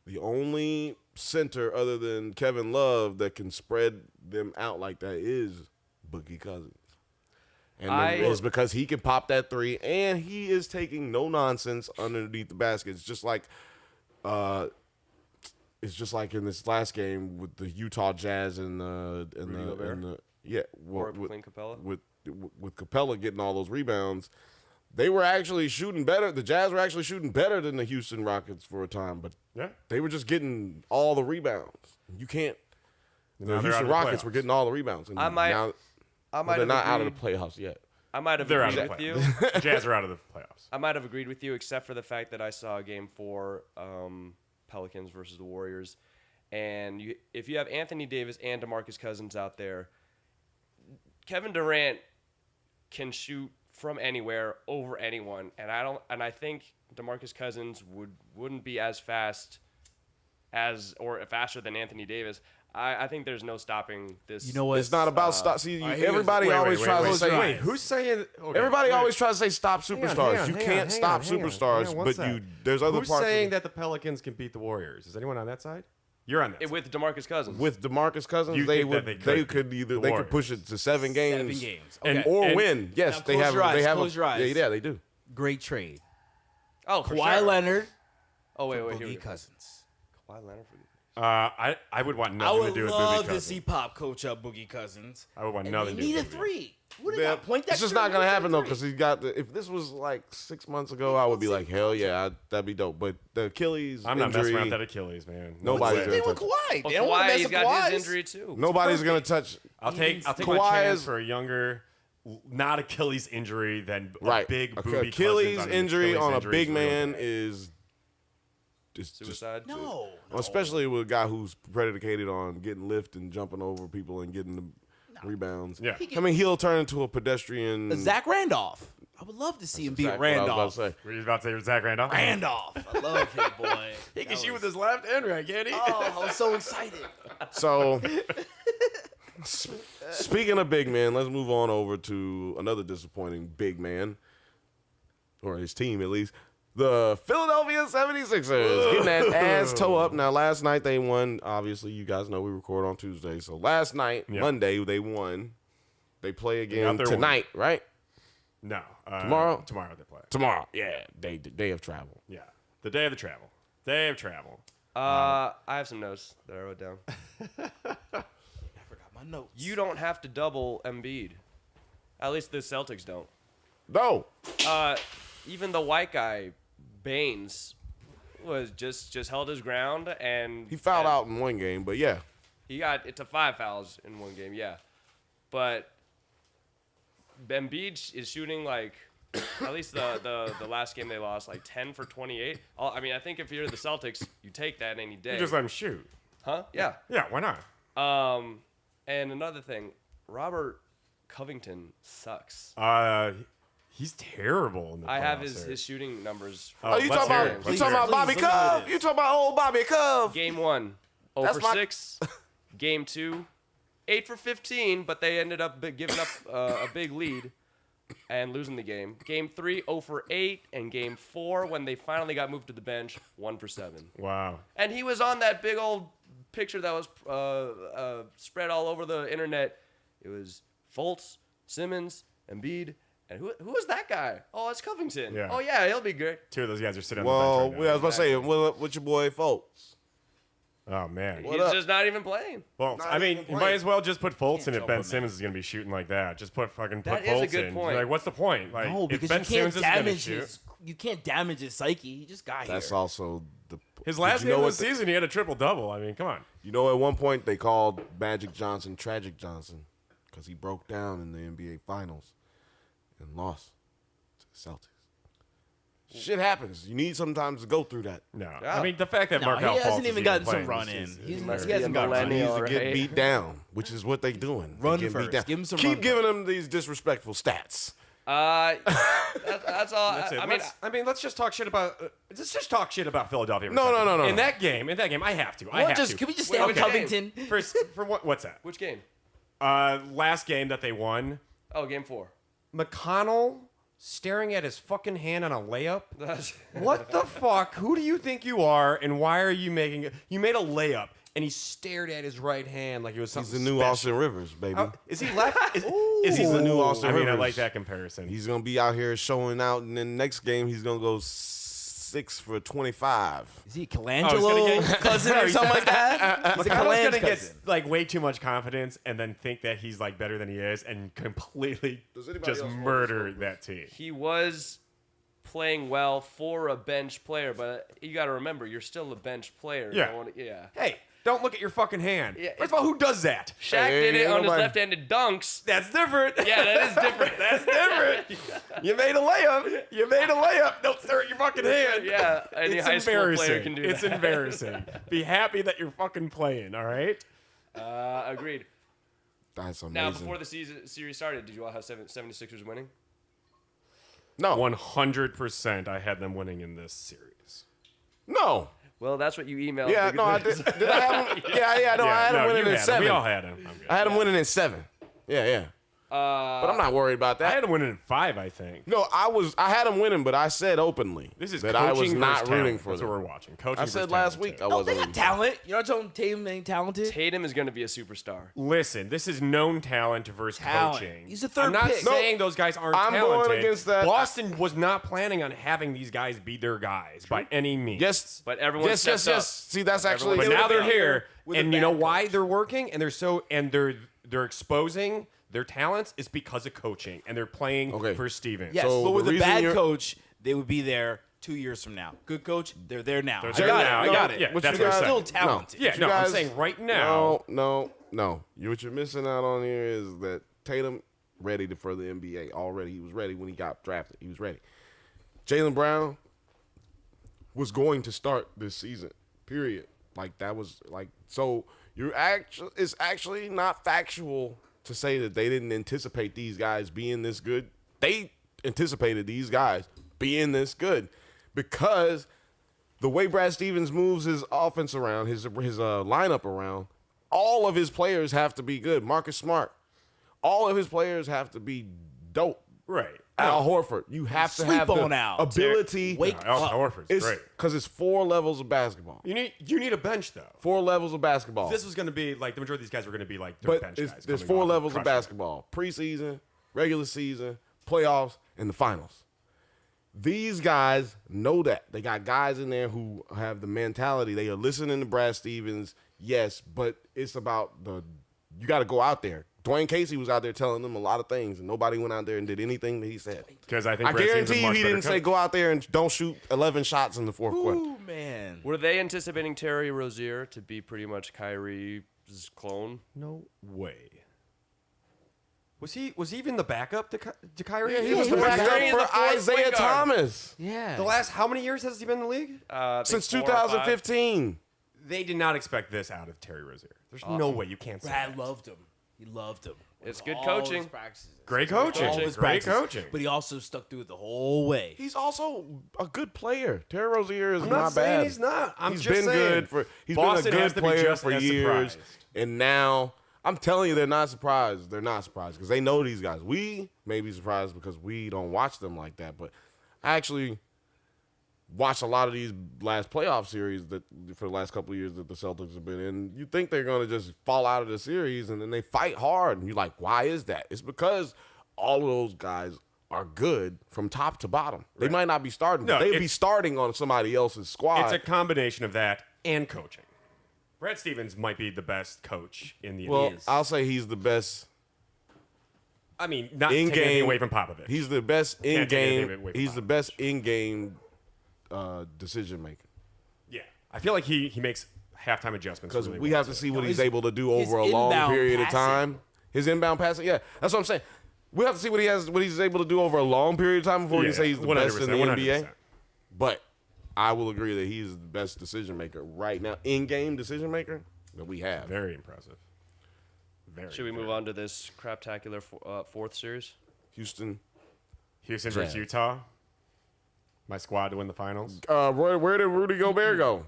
the only center other than Kevin Love that can spread them out like that is Boogie Cousins. And it's because he can pop that three, and he is taking no nonsense underneath the basket. It's just like in this last game with the Utah Jazz and the Or Clint Capella? with Capella getting all those rebounds. They were actually shooting better. The Jazz were actually shooting better than the Houston Rockets for a time, but yeah. they were just getting all the rebounds. You can't. The Now they're out Houston of the Rockets playoffs. were getting all the rebounds. And I might they're have not out of the agreed- playoffs yet. I might have They're out agreed of the with you. playoffs. Jazz are out of the playoffs. I might have agreed with you, except for the fact that I saw Game 4, Pelicans versus the Warriors, and if you have Anthony Davis and DeMarcus Cousins out there, Kevin Durant can shoot from anywhere over anyone, and I think DeMarcus Cousins wouldn't be as fast or faster than Anthony Davis. I think there's no stopping this. You know what? It's not about stop. See, everybody Wait, always wait, tries wait, to say. wait, who's saying? Okay, Everybody wait. always tries to say stop superstars. You can't stop superstars, but there's other Who's parts. saying that the Pelicans can beat the Warriors? Is anyone on that side? You're on that. side. with DeMarcus Cousins. with DeMarcus Cousins, You they think that would. they They could could beat either the they could Warriors? push it to 7 games, 7 games. And- Okay. or and- win. Yes, Now they close have. your eyes, They have. close your eyes. Yeah, they do. Great trade. oh, for Kawhi sure. Leonard, Oh wait, here we Boogie go. Cousins. Kawhi Leonard for I would want I nothing would to do with Boogie love to Cousins. see Pop coach up Boogie Cousins. I would want And nothing they to do need a with Boogie. 3. What Yeah, about point that? it's just not gonna happen though, because he's got the. If this was like 6 months ago, I would be like, hell yeah, that'd be dope. But the Achilles I'm not injury, messing around with that Achilles, man. Nobody's What's gonna the thing with touch. Kawhi? Well, They don't want to Kawhi, mess he's with got Kawhi's. his injury too. Nobody's gonna touch. I'll take my Kawhi chance is- for a younger, not Achilles injury than Right, a big Okay, booby Achilles Cousins injury Achilles on a injury big is real man bad. is just Suicide. No. especially with a guy who's predicated on getting lift and jumping over people and getting the rebounds. Yeah. I mean, he'll turn into a pedestrian. Zach Randolph. I would love to see him Exactly beat what I was Randolph. about to say. Were you about to say Zach Randolph? Randolph. I love him, boy. He can shoot with his left and right, can't he? Oh, I was so excited. So, speaking of big man, let's move on over to another disappointing big man, or his team at least. The Philadelphia 76ers getting that ass toe up. Now, last night they won. Obviously, you guys know we record on Tuesday. So last night, Monday, they won. They play again tonight, right? No. Tomorrow? Tomorrow they play. Tomorrow. Yeah, day of travel. Yeah. The day of the travel. Day of travel. I have some notes that I wrote down. I forgot my notes. You don't have to double Embiid. At least the Celtics don't. No. Even the white guy, Baines, was just held his ground, and He fouled out in one game, but yeah. he got it to 5 fouls in one game, yeah. But Embiid is shooting like, at least the last game they lost, like 10 for 28. I mean, I think if you're the Celtics, you take that any day. You just let him shoot. Huh? Yeah. Yeah, why not? And another thing, Robert Covington sucks. He's terrible in the I have playoffs, his shooting numbers. Oh, you let's talking hear about it. you Let's talking hear about it. Bobby Please, let me hear Cove? this. You talking about old Bobby Cove? Game 1, 0 That's for my- 6. Game 2, 8 for 15, but they ended up giving up a big lead and losing the game. Game 3, 0 for 8, and Game 4, when they finally got moved to the bench, 1 for 7. Wow. And he was on that big old picture that was spread all over the internet. It was Fultz, Simmons, Embiid, and who was that guy? Oh, it's Covington. Yeah. Oh, yeah, he'll be good. Two of those guys are sitting Well, on the I bench was right about to say, what's your boy Fultz? now. Oh, man. What He's up? just not even playing. Well, Not I mean, even you might playing. as well just put Fultz in if tell Ben him, Simmons is going to be shooting like that. Just put That Fultz is a good in. point. Like, what's the point? Like, No, if because Ben you Simmons can't isn't going to damage shoot, you can't damage his psyche. He just got That's here. also the. his last Did you know game of what the season, he had a triple double. I mean, come on. You know, at one point they called Magic Johnson Tragic Johnson because he broke down in the NBA Finals and lost to the Celtics. Shit happens. You need sometimes to go through that. No, Yeah. I mean the fact that No, Markelle he Fultz hasn't is even gotten some playing run this in. season. He must hasn't be a gotten He needs run to in. millennial. get Right. beat down, which is what they doing. They Run getting beat first. down. Give him some Keep run giving them these disrespectful stats. That's all. That's it. I mean, Let's just talk shit about. Let's just talk shit about Philadelphia. for a No, second. no. In that game, I have to. I have to. Can we just Wait, stay with okay. Covington? For what? What's that? which game? Last game that they won. Oh, Game 4. McConnell staring at his fucking hand on a layup. That's- What the fuck? Who do you think you are, and why are you making it? You made a layup, and he stared at his right hand like it was He's something the new special. Austin Rivers, baby. Is he left? Is he He's the new Austin I mean, Rivers. I like that comparison. He's gonna be out here showing out, and then next game he's gonna go 6 for 25. Is he gonna Colangelo get- cousin or something like that? He's a McConnell's Colange gonna get cousin. like way too much confidence and then think that he's like better than he is and completely Does anybody just else want murder that team. he was playing well for a bench player, but you got to remember, you're still a bench player. Yeah. Yeah. Hey, don't look at your fucking hand. Yeah, First of all, who does that? Shaq Hey, did it ain't on his nobody- left-handed dunks. That's different. Yeah, that is different. That's different. You made a layup. You made a layup. Don't stare at your fucking hand. Yeah, any It's high school player embarrassing. can do It's that. embarrassing. Be happy that you're fucking playing, all right? Agreed. That's amazing. Now, before the series started, did you all have 76ers winning? no, 100% I had them winning in this series. no. Well, that's what you emailed. Yeah, no, I did. Did I have him? Yeah, no, I had him winning you in had 'em. 7. We all had him. I'm good. I had him winning in 7. Yeah. But I'm not worried about I that. had him winning in 5, I think. No, I had him winning, but I said openly This is that coaching I was not versus rooting talent. for That's them. what we're watching. Coaching I versus said last talent, week too. I Oh, wasn't they got rooting. talent. You're not telling Tatum ain't talented. Tatum is going to be a superstar. Listen, this is known talent versus Talent. coaching. He's the third I'm not pick. saying those guys aren't I'm going talented. against that. Boston was not planning on having these guys be their guys by any means. Yes, But everyone yes. stepped up. See, that's actually. But now they're here, with a and you know bad why coach. they're working, and they're exposing their talents is because of coaching, and they're playing Okay. for Stevens. Yes, So but with the a reason bad you're- coach, they would be there 2 years from now. Good coach, they're there now. They're I there got now. it. I got it. Yeah, What that's you what I'm guys- saying. Still talented. Yeah, You no, I'm guys- saying right now. No. What you're missing out on here is that Tatum ready for the NBA already. He was ready when he got drafted. He was ready. Jaylen Brown was going to start this season. Period. Like that was like so. It's actually not factual to say that they didn't anticipate these guys being this good. They anticipated these guys being this good because the way Brad Stevens moves his offense around, his lineup around, all of his players have to be good. Marcus Smart, all of his players have to be dope. Right. Al Horford, you have to Sleep have the on Al. ability. Wake Al up. Horford's great. Because it's 4 levels of basketball. You need a bench though. 4 levels of basketball. This was going to be like the majority of these guys were going to be like But bench guys. there's coming 4 off levels of crushing. basketball: preseason, regular season, playoffs, and the finals. These guys know that. They got guys in there who have the mentality. They are listening to Brad Stevens, yes, but it's about you got to go out there. Dwayne Casey was out there telling them a lot of things, and nobody went out there and did anything that he said. Because I think I Brad Stevens is a guarantee you much he better didn't say coach. go out there and don't shoot 11 shots in the fourth quarter. Ooh, man. Were they anticipating Terry Rozier to be pretty much Kyrie's clone? No way. Was he even the backup to Kyrie? Yeah, he was the was backup very in the for fourth Isaiah point guard. Thomas Yeah. The last how many years has he been in the league? I think since 4 or 5. 2015. They did not expect this out of Terry Rozier. There's no way you can't say Brad that. loved him. He loved him. It's good All coaching. his practices. Great coaching. All his Great practices. coaching. But he also stuck through it the whole way. He's also a good player. Terry Rozier is I'm not not saying bad. he's not. I'm He's just been saying. good for. He's Boston been a has good to be player just for as years, surprised. and now I'm telling you, they're not surprised. They're not surprised because they know these guys. We may be surprised because we don't watch them like that, but I actually watched a lot of these last playoff series that for the last couple of years that the Celtics have been in. You think they're going to just fall out of the series, and then they fight hard, and you're like, why is that? It's because all of those guys are good from top to bottom. They might not be starting, No, but they'd be it's- starting on somebody else's squad. It's a combination of that and coaching. Brad Stevens might be the best coach in the well, NBA. I'll say he's the best I mean, not in taking anything game away from Popovich. He's the best in Can't take anything game. away from He's the Popovich. best in game decision maker. Yeah. I feel like he makes halftime adjustments. Because really we well, have to too. see what No, he's his- able to do his over a long inbound period of passing. time. His inbound passing, yeah, that's what I'm saying. We have to see what he's able to do over a long period of time before we can say he's the best in the 100%, NBA. But I will agree that he's the best decision maker right now, in game decision maker that we have. Very impressive. Very. Should we move on to this craptacular fourth series? Houston, Houston versus Yeah. Utah. My squad to win the finals. where did Rudy Gobert go?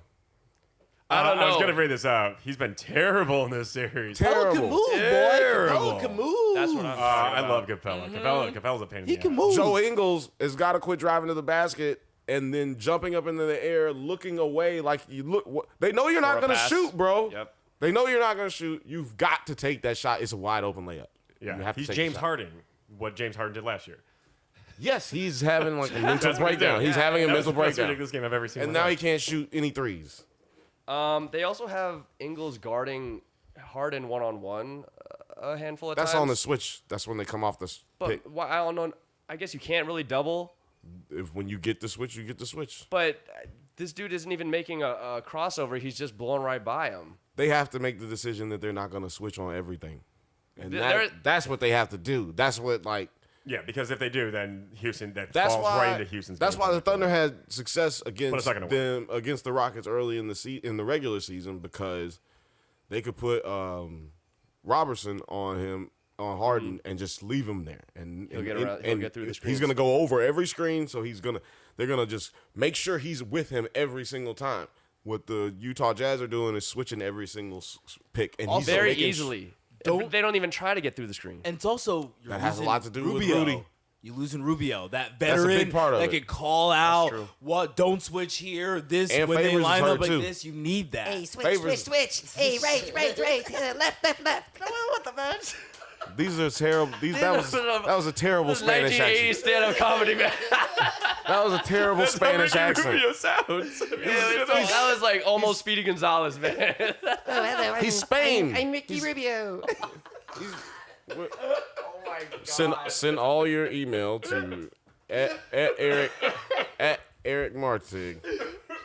I don't I was know. going to bring this up. He's been terrible in this series. Capella can move, boy. Capella can move. That's what I'm I talking love about. Capella. Capella's a pain in He the can ass. move. Joe Ingles has got to quit driving to the basket and then jumping up into the air, looking away like you look. They know you're not For a going to pass. shoot, bro. Yep. They know you're not going to shoot. You've got to take that shot. It's a wide open layup. Yeah, You have to he's take James the shot. Harden. What James Harden did last year. Yes, he's having like a mental That's what he breakdown. did. He's having a That was mental the most breakdown. ridiculous game I've ever seen. And in now my he life. can't shoot any threes. They also have Ingles guarding Harden one-on-one a handful of That's times. on the switch. That's when they come off the pick. But I don't know. I guess you can't really double. When you get the switch, you get the switch. But this dude isn't even making a crossover. He's just blowing right by him. They have to make the decision that they're not going to switch on everything. And They're- that's what they have to do. That's what, like, Yeah, because if they do, then Houston that's falls why, right into Houston's. that's game why plan. the Thunder had success But against it's not gonna them, against the Rockets early in the regular season, because they could put Robertson on Harden and just leave him there, and He'll get around- he'll get through the he's screens. going to go over every screen, so they're going to just make sure he's with him every single time. What the Utah Jazz are doing is switching every single pick, and he's Very making easily. Don't- They don't even try to get through the screen. And it's also you're That has a losing lot to do with Rubio. Rudy. You're losing Rubio, that That's a veteran big part of that it. can call out true. what don't switch here. This And when they Favors is line hurt, up like too. this, you need that. Hey, switch, Favors- switch. Hey, right, left. Come on, what the fuck? These are terrible. That was a terrible Spanish 1980 accent. stand-up comedy, man. That was a terrible Spanish accent. Rubio sounds. That was like almost Speedy Gonzalez, man. Oh, hello, He's Spain. I'm Ricky Rubio. Send all your email to at Eric Martig.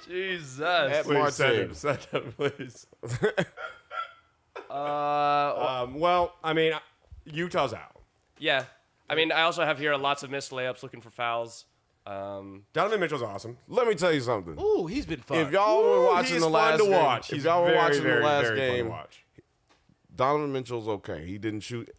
Jesus. At Please send Martig. him. Send him, please. Uh, Well, I mean, Utah's out. yeah. I mean, I also have here lots of missed layups looking for fouls. Donovan Mitchell's awesome. Let me tell you something. Ooh, he's been fun. If y'all were watching He's the fun last to game, watch. if He's y'all were very, watching very, the last very fun to game, watch. Donovan Mitchell's okay. He didn't shoot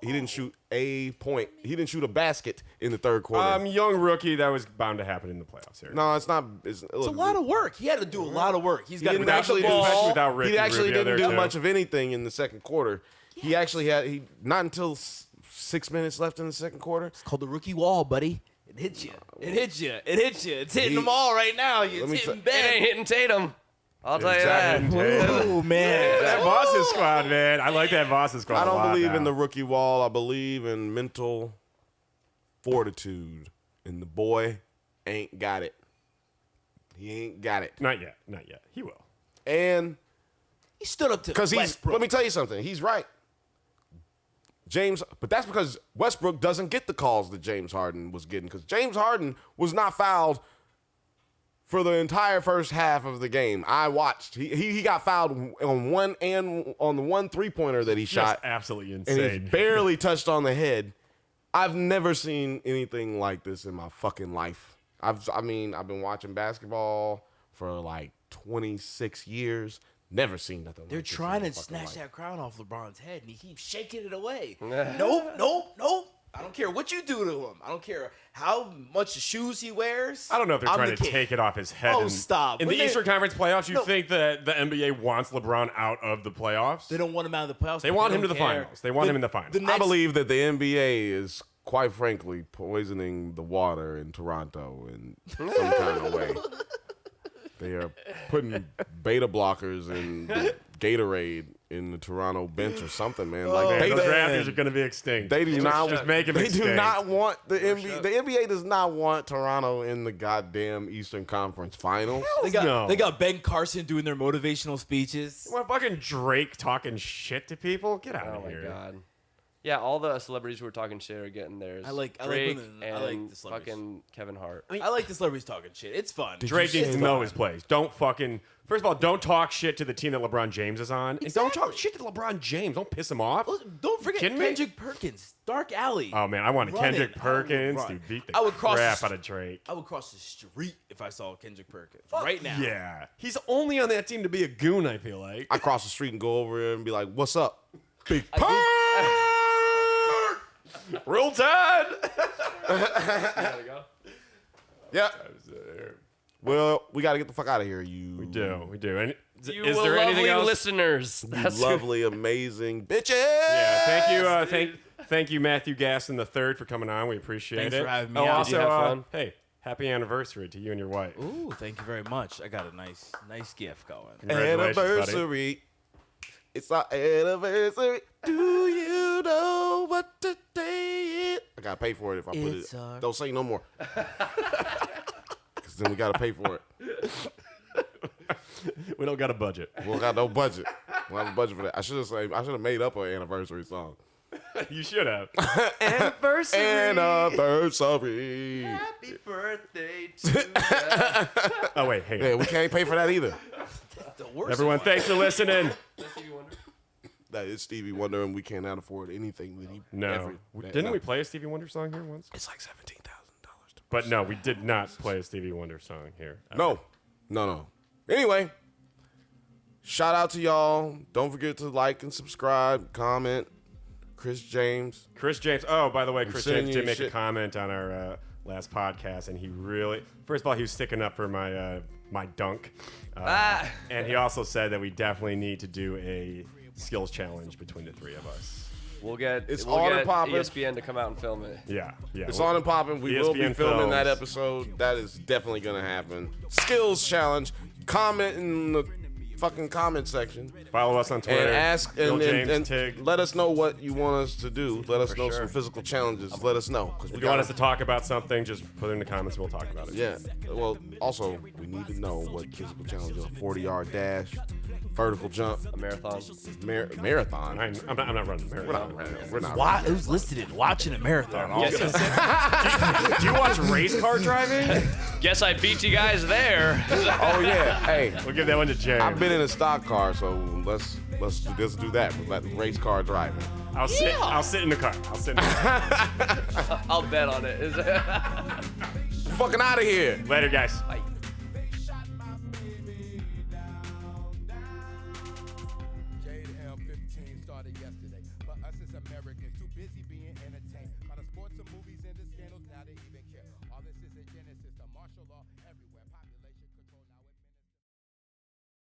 a point. He didn't shoot a basket in the third quarter. Young rookie, that was bound to happen in the playoffs here. No, it's not. It's It's a lot of work. He had to do a lot of work. He's got to didn't grab actually the do- ball. Especially without Ricky He actually Rubio didn't there, do too. much of anything in the second quarter. He actually had not until 6 minutes left in the second quarter. It's called the rookie wall, buddy. It hits you. It hits you. It hits you. It's hitting them all right now. It's me hitting t- It Ben. ain't hitting Tatum. I'll tell you Exactly. that. Oh, man. That Boston squad, man. I like that Boston squad. I a don't lot believe now. in the rookie wall. I believe in mental fortitude, and the boy ain't got it. He ain't got it, Not yet. Not yet. He will. and He stood up to because Westbrook. let me tell you something. He's right. But that's because Westbrook doesn't get the calls that James Harden was getting, because James Harden was not fouled for the entire first half of the game. I watched. He got fouled on one and on the one 3-pointer that he Just shot, absolutely and insane. he barely touched on the head. I've never seen anything like this in my fucking life. I've been watching basketball for like 26 years. Never seen nothing. They're like this in trying my to fucking snatch life. that crown off LeBron's head, and he keeps shaking it away. Nope. I don't care what you do to him. I don't care how much shoes he wears. I don't know if they're I'm trying the to king. take it off his head. Oh, stop. In When the they- Eastern Conference playoffs, you No. think that the NBA wants LeBron out of the playoffs? They don't want him out of the playoffs. They but want they him to don't the care. finals. They want him in the finals. The I next- believe that the NBA is, quite frankly, poisoning the water in Toronto in some kind of way. They are putting beta blockers in the Gatorade in the Toronto bench or something, man. Like Man, they, those they, Raptors are going to be extinct. they do not just make 'em They do extinct. not want the NBA. The NBA does not want Toronto in the goddamn Eastern Conference Finals. They got Ben Carson doing their motivational speeches. You want fucking Drake talking shit to people? Get out Oh of my here. god. Yeah, all the celebrities who are talking shit are getting theirs. I like Drake women. and I like the celebrities. fucking Kevin Hart. I like the celebrities talking shit. It's fun. Drake needs to know his place. Don't fucking. First of all, don't talk shit to the team that LeBron James is on. And don't talk shit to LeBron James. Don't piss him off. Don't forget Kidding me? Kendrick Perkins, Dark Alley. Oh man, I wanted Run Kendrick it. I would Perkins run. to beat the I would cross crap the out of Drake. I would cross the street if I saw Kendrick Perkins right now. Yeah, he's only on that team to be a goon. I feel like. I cross the street and go over there and be like, "What's up, Big I think- Roll Tide. Yeah. Well, we got to get the fuck out of here, you. We do. And You is there anything lovely else? listeners. You That's lovely, amazing bitches. Yeah, thank you, thank you, Matthew Gaston III, for coming on. We appreciate Thanks it. for having me Oh, out. also, Did you have fun? hey, happy anniversary to you and your wife. Ooh, thank you very much. I got a nice gift going. Congratulations, buddy. Anniversary. It's our anniversary. Do you know what today is? I gotta pay for it if I put It's it. our- Don't say no more. Because then we gotta pay for it. We don't got a budget. We don't got no budget. We don't have a budget for that. I should have made up an anniversary song. You should have. anniversary. Anniversary. Happy birthday to Oh wait, hey. Yeah, we can't pay for that either. The worst Everyone, one. thanks for listening. That is Stevie Wonder, and we cannot afford anything that he. No, didn't we play a Stevie Wonder song here once? It's like $17,000. But no, we did not play a Stevie Wonder song here. No. Anyway, shout out to y'all. Don't forget to like and subscribe, comment. Chris James. Oh, by the way, Chris sending James you did make a shit. comment on our last podcast, and he really, first of all, he was sticking up for my my dunk, and he also said that we definitely need to do a skills challenge between the three of us. We'll get It's we'll on get and popping. ESPN to come out and film it. Yeah. It's on and popping. We will be ESPN filming that films. episode. That is definitely going to happen. Skills challenge. Comment in the fucking comment section. Follow us on Twitter. And ask Bill and, James and Tig. let us know what you want us to do. Let us know sure. some physical challenges. Let us know. 'Cause we If you want gotta- us to talk about something, just put it in the comments. We'll talk about it. Yeah. Well, also, we need to know what physical challenges: 40-yard dash, vertical jump, A marathon. marathon. I'm not running a marathon. We're not. Why? It was listed in watching a marathon. Also. Do you watch race car driving? Guess I beat you guys there. Oh yeah. Hey, We'll give that one to James. I've been in a stock car, so let's do that. Let race car driving. I'll sit in the car. I'll bet on it. Fucking out of here. Later, guys. Bye. Jade Ham 15 started yesterday. Americans too busy being entertained by the sports and movies and the scandals. Now they even care. All this is a genesis, the martial law everywhere.